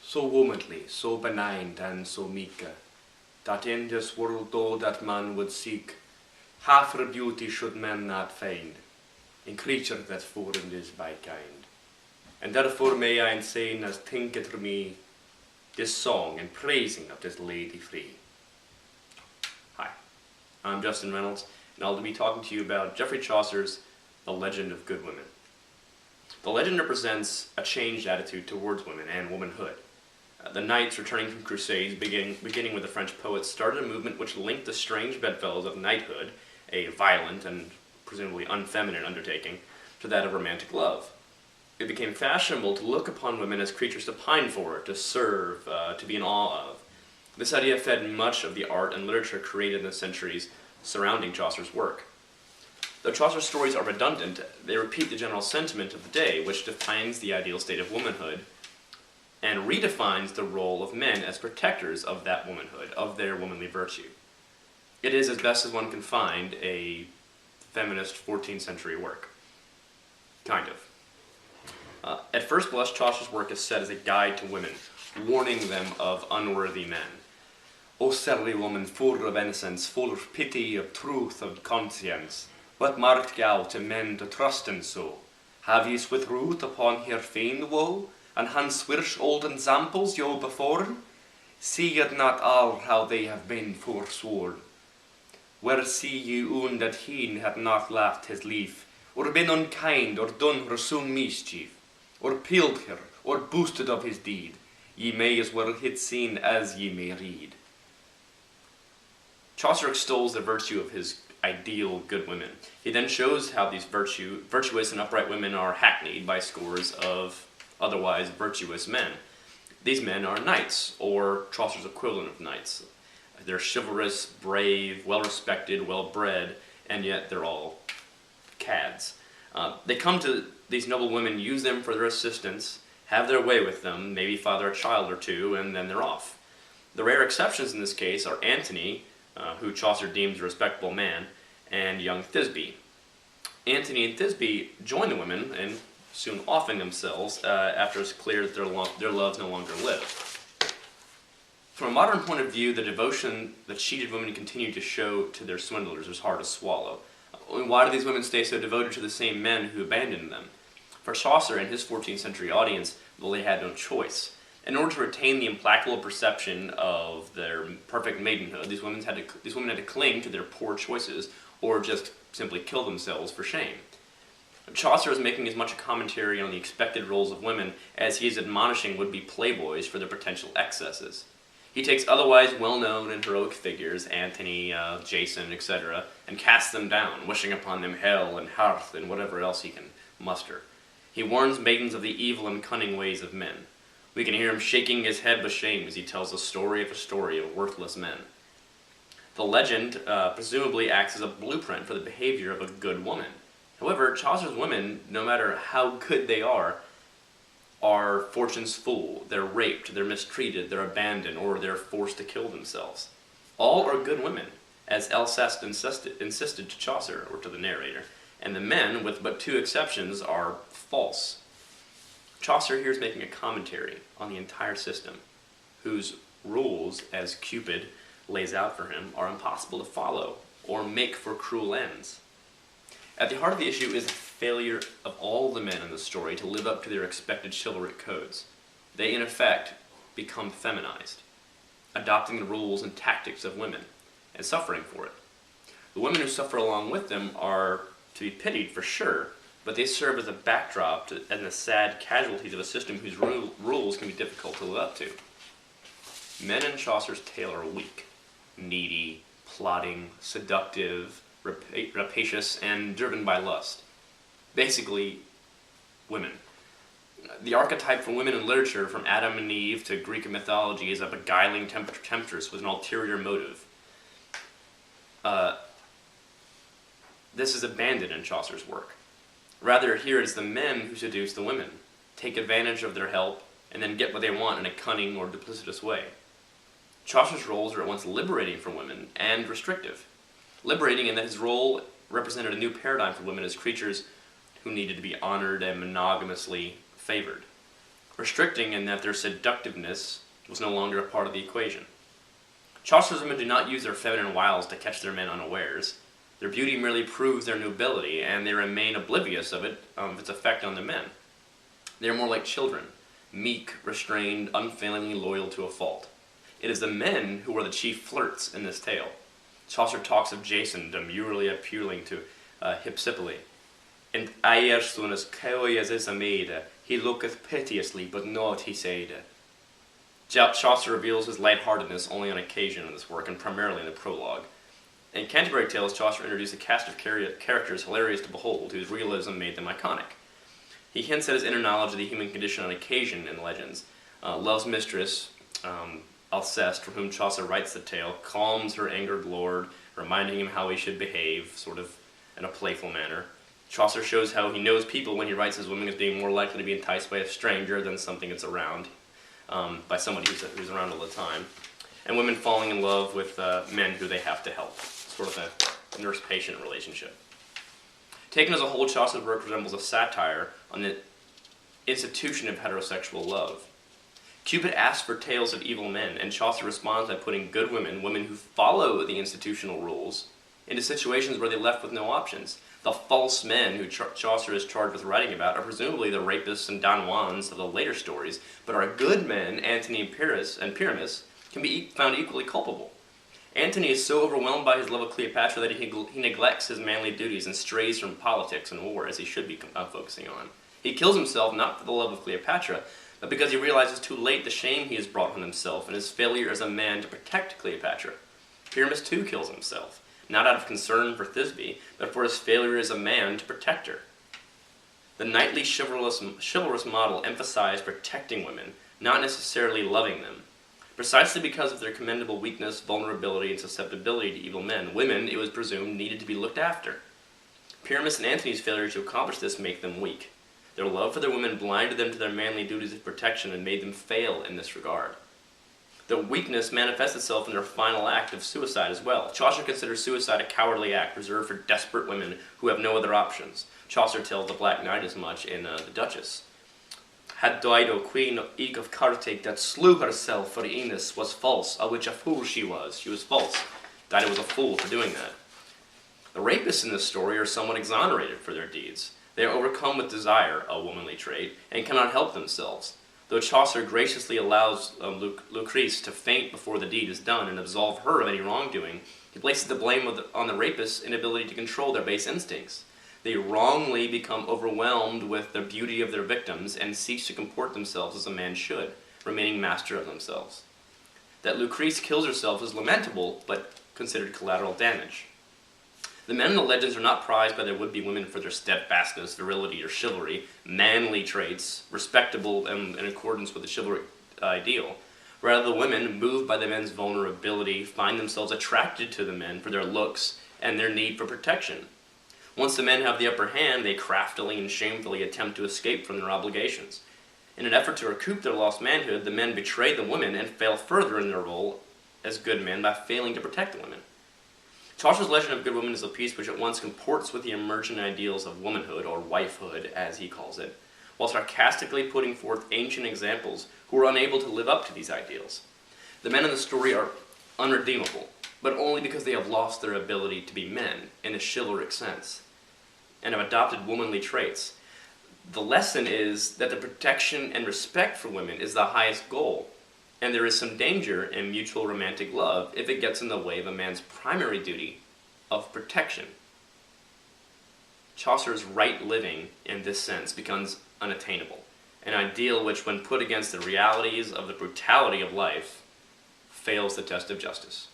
so womanly, so benign, and so meek, that in this world all that man would seek, half her beauty should man not find, in creature that formed is by kind. And therefore may I sing as thinketh for me, this song in praising of this lady free. Hi, I'm Justin Reynolds, and I'll be talking to you about Geoffrey Chaucer's The Legend of Good Women. The legend represents a changed attitude towards women and womanhood. The knights returning from crusades, beginning with the French poets, started a movement which linked the strange bedfellows of knighthood, a violent and presumably unfeminine undertaking, to that of romantic love. It became fashionable to look upon women as creatures to pine for, to serve, to be in awe of. This idea fed much of the art and literature created in the centuries surrounding Chaucer's work. Though Chaucer's stories are redundant, they repeat the general sentiment of the day, which defines the ideal state of womanhood and redefines the role of men as protectors of that womanhood, of their womanly virtue. It is, as best as one can find, a feminist 14th century work. Kind of. At first blush, Chaucer's work is set as a guide to women, warning them of unworthy men. O silly woman, full of innocence, full of pity, of truth, of conscience, what marked thou to men to trust in so? Have ye with ruth upon her feigned woe, and han swirch old ensamples yo before? See ye not all how they have been forsworn? Where see ye oon that he had not laughed his lief, or been unkind, or done her some mischief, or peeled her, or boasted of his deed? Ye may as well hit seen as ye may read. Chaucer extols the virtue of his ideal good women. He then shows how these virtuous and upright women are hackneyed by scores of otherwise virtuous men. These men are knights, or Chaucer's equivalent of knights. They're chivalrous, brave, well-respected, well-bred, and yet they're all cads. They come to these noble women, use them for their assistance, have their way with them, maybe father a child or two, and then they're off. The rare exceptions in this case are Antony, who Chaucer deems a respectable man, and young Thisbe. Antony and Thisbe join the women and soon offing themselves after it's clear that their loves no longer live. From a modern point of view, the devotion the cheated women continue to show to their swindlers is hard to swallow. Why do these women stay so devoted to the same men who abandoned them? For Chaucer and his 14th century audience, well, they had no choice. In order to retain the implacable perception of their perfect maidenhood, these women had to cling to their poor choices, or just simply kill themselves for shame. Chaucer is making as much a commentary on the expected roles of women as he is admonishing would-be playboys for their potential excesses. He takes otherwise well-known and heroic figures, Antony, Jason, etc., and casts them down, wishing upon them hell and hearth and whatever else he can muster. He warns maidens of the evil and cunning ways of men. We can hear him shaking his head with shame as he tells a story of worthless men. The legend presumably acts as a blueprint for the behavior of a good woman. However, Chaucer's women, no matter how good they are fortune's fool, they're raped, they're mistreated, they're abandoned, or they're forced to kill themselves. All are good women, as Alceste insisted to Chaucer, or to the narrator, and the men, with but two exceptions, are false. Chaucer here is making a commentary on the entire system, whose rules, as Cupid lays out for him, are impossible to follow, or make for cruel ends. At the heart of the issue is the failure of all the men in the story to live up to their expected chivalric codes. They, in effect, become feminized, adopting the rules and tactics of women, and suffering for it. The women who suffer along with them are to be pitied for sure, but they serve as a backdrop and the sad casualties of a system whose rules can be difficult to live up to. Men in Chaucer's tale are weak, needy, plotting, seductive, rapacious, and driven by lust. Basically, women. The archetype for women in literature, from Adam and Eve to Greek mythology, is a beguiling temptress with an ulterior motive. This is abandoned in Chaucer's work. Rather, here it is the men who seduce the women, take advantage of their help, and then get what they want in a cunning or duplicitous way. Chaucer's roles are at once liberating for women and restrictive. Liberating in that his role represented a new paradigm for women as creatures who needed to be honored and monogamously favored. restricting in that their seductiveness was no longer a part of the equation. Chaucer's women do not use their feminine wiles to catch their men unawares. Their beauty merely proves their nobility, and they remain oblivious of its effect on the men. They are more like children, meek, restrained, unfailingly loyal to a fault. It is the men who are the chief flirts in this tale. Chaucer talks of Jason demurely appealing to Hypsipyle. And ayer son as coy as is a maid, he looketh piteously, but naught he said. Chaucer reveals his lightheartedness only on occasion in this work, and primarily in the prologue. In Canterbury Tales, Chaucer introduced a cast of characters hilarious to behold, whose realism made them iconic. He hints at his inner knowledge of the human condition on occasion in legends. Love's mistress, Alceste, for whom Chaucer writes the tale, calms her angered lord, reminding him how he should behave, sort of in a playful manner. Chaucer shows how he knows people when he writes his women as being more likely to be enticed by a stranger than something that's around, by somebody who's around all the time. And women falling in love with men who they have to help. Sort of a nurse-patient relationship. Taken as a whole, Chaucer's work resembles a satire on the institution of heterosexual love. Cupid asks for tales of evil men, and Chaucer responds by putting good women, women who follow the institutional rules, into situations where they're left with no options. The false men who Chaucer is charged with writing about are presumably the rapists and Don Juans of the later stories, but our good men, Antony and Pyramus, can be found equally culpable. Antony is so overwhelmed by his love of Cleopatra that he neglects his manly duties and strays from politics and war, as he should be focusing on. He kills himself not for the love of Cleopatra, but because he realizes too late the shame he has brought on himself and his failure as a man to protect Cleopatra. Pyramus too kills himself, not out of concern for Thisbe, but for his failure as a man to protect her. The knightly chivalrous model emphasized protecting women, not necessarily loving them. Precisely because of their commendable weakness, vulnerability, and susceptibility to evil men, women, it was presumed, needed to be looked after. Pyramus and Antony's failure to accomplish this make them weak. Their love for their women blinded them to their manly duties of protection and made them fail in this regard. Their weakness manifests itself in their final act of suicide as well. Chaucer considers suicide a cowardly act reserved for desperate women who have no other options. Chaucer tells the Black Knight as much in The Duchess. Had Dido, queen eke of Carthage, that slew herself for Enos, was false, a which a fool she was. She was false. Dido was a fool for doing that. The rapists in this story are somewhat exonerated for their deeds. They are overcome with desire, a womanly trait, and cannot help themselves. Though Chaucer graciously allows Lucrece to faint before the deed is done and absolve her of any wrongdoing, he places the blame on the rapists' inability to control their base instincts. They wrongly become overwhelmed with the beauty of their victims and cease to comport themselves as a man should, remaining master of themselves. That Lucrece kills herself is lamentable, but considered collateral damage. The men in the legends are not prized by their would-be women for their steadfastness, virility, or chivalry, manly traits, respectable and in accordance with the chivalric ideal. Rather, the women, moved by the men's vulnerability, find themselves attracted to the men for their looks and their need for protection. Once the men have the upper hand, they craftily and shamefully attempt to escape from their obligations. In an effort to recoup their lost manhood, the men betray the women and fail further in their role as good men by failing to protect the women. Chaucer's legend of good women is a piece which at once comports with the emergent ideals of womanhood, or wifehood, as he calls it, while sarcastically putting forth ancient examples who are unable to live up to these ideals. The men in the story are unredeemable, but only because they have lost their ability to be men in a chivalric sense, and have adopted womanly traits. The lesson is that the protection and respect for women is the highest goal, and there is some danger in mutual romantic love if it gets in the way of a man's primary duty of protection. Chaucer's right living, in this sense, becomes unattainable, an ideal which, when put against the realities of the brutality of life, fails the test of justice.